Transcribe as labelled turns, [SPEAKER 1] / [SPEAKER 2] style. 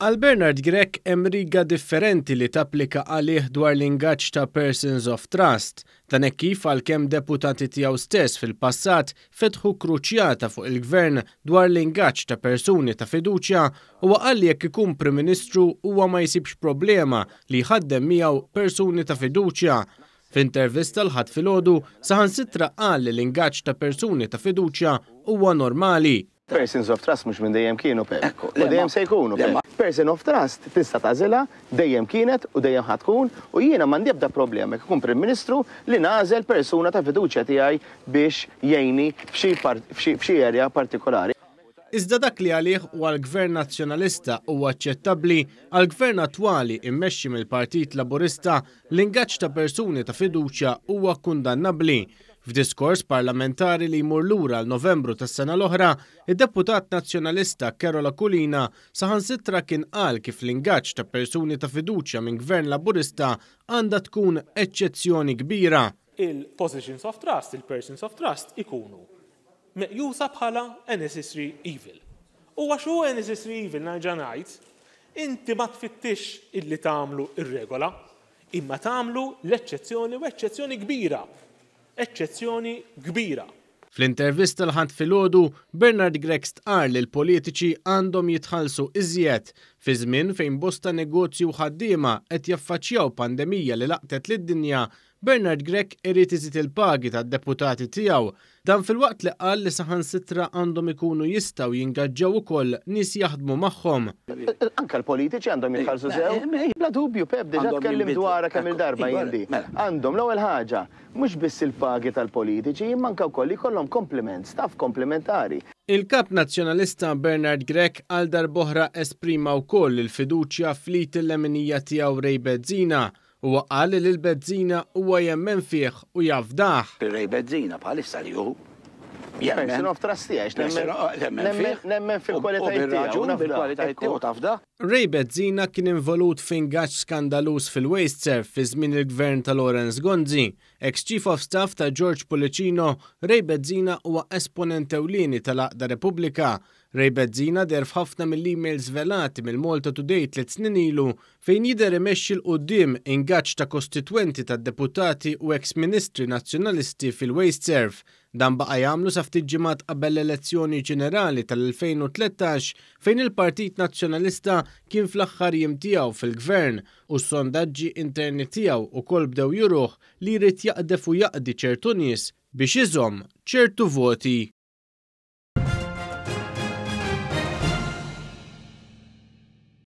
[SPEAKER 1] Għal Bernard Grech hemm riga differenti li tapplika għalih dwar l-ingaġġ ta' Persons of Trust, dan hekk kif għalkemm deputati tiegħu stess fil-passat fetħu kruċjata fuq il-Gvern dwar l-ingaġġ ta' persuni ta' fiduċja huwa qal li jekk ikun Prim Ministru huwa ma jsibx problema li jħaddem miegħu persuni ta' fiduċja. F'intervista l-ħadd filgħodu saħansitra qal li l-ingaġġ ta' persuni ta' fiduċja huwa normali.
[SPEAKER 2] Persons of Trust mhux minn dejjem kienu Pep. U dejjem se jkunu Pep. Person of Trust tista' tagħżilha dejjem kienet u dejjem ħadd tkun u jiena m'għandi ebda problema jekk ikun Prim Ministru li nagħżel persuna ta' fiduċja tiegħi biex jgħinni f'xi area partikolari.
[SPEAKER 1] Iżda dak li għalih u għal-Gvern Nazzjonalista huwa aċċettabbli għal-Gvern attwali immexxi mill-Partit Laburista l-ingaġġ ta' persuni ta' fiduċja huwa kundannabbli. F'diskors parlamentari li jmur lura l-Novembru tas-sena l-oħra, id-Deputat Nazzjonalista Carola Kulina saħansitra kien qal kif l-ingaġġ ta' persuni ta' fiduċja minn Gvern Laburista għandha tkun eċċezzjoni kbira.
[SPEAKER 3] Il-positions of trust, il-persons of trust ikunu meqjusa bħala a necessary evil. U għaxu a necessary evil nerġa' ngħid, inti ma tfittix illi tagħmlu ir-regola, imma tagħmlu l-eċċezzjoni u eċċezzjoni kbira. Eċċezzjoni kbira.
[SPEAKER 1] Fl-intervista l-ħadd filgħodu, Bernard Grech stqarr li l-politiċi għandhom jitħallsu iżjed fi żmien fejn bosta negozju ħaddiema qed jaffaċċjaw pandemija li laqtet lid-dinja. Bernard Grech irid iżid il-pagi tad-deputati tiegħu. Dan filwaqt li qal li saħansitra għandhom ikunu jistgħu jingaġġaw ukoll nies jaħdmu magħhom.
[SPEAKER 2] Anke l-politiċi għandhom jitħallsu sew. Bla dubju Pep diġà tkellim dwarha kemm il-darba jindi. Għandhom l-ewwel ħaġa mhux biss il-pagi tal-politiċi, imma anke wkoll ikollhom komplement, staff komplementari.
[SPEAKER 1] Il-Kap Nazzjonalista Bernard Grech għal darb'oħra esprima wkoll il-fiduċja flit il-leminija tiegħu Ray Bezzina. Huwa qal li l-Bezzina huwa jemmen fih u jafdaħ.
[SPEAKER 4] Ray Bezzina bħalissa li hu.
[SPEAKER 2] Person of Trust nemmen fil-kwalitajiet tiegħu
[SPEAKER 4] tafda.
[SPEAKER 1] Ray Bezzina kien involut f'ingaġġ skandalus fil-Waste Serv fi żmien il-Gvern ta' Lawrence Gonzi. Ex-Chief of Staff ta' George Policino, Ray Bezzina huwa esponent ewlieni tal-Għaqda Repubblika. Ray Bezzina der f'ħafna mill-emails velati mill-Malta Today 3 snin ilu fejn jidher imexxi l-qudiem ingaġġ ta' kostitwenti tad-deputati u ex-ministri nazzjonalisti fil-Waste Serv. Dan baqa' jagħmlu sa ftit ġimgħat qabel l-elezzjoni ġenerali tal-2013 fejn il-Partit Nazzjonalista kien fl-aħħar jiem tiegħu fil-Gvern u s-sondaġġi interni tiegħu ukoll bdew juruh li jrid jaqdef u jaqdi ċertu nies biex iżomm ċertu voti.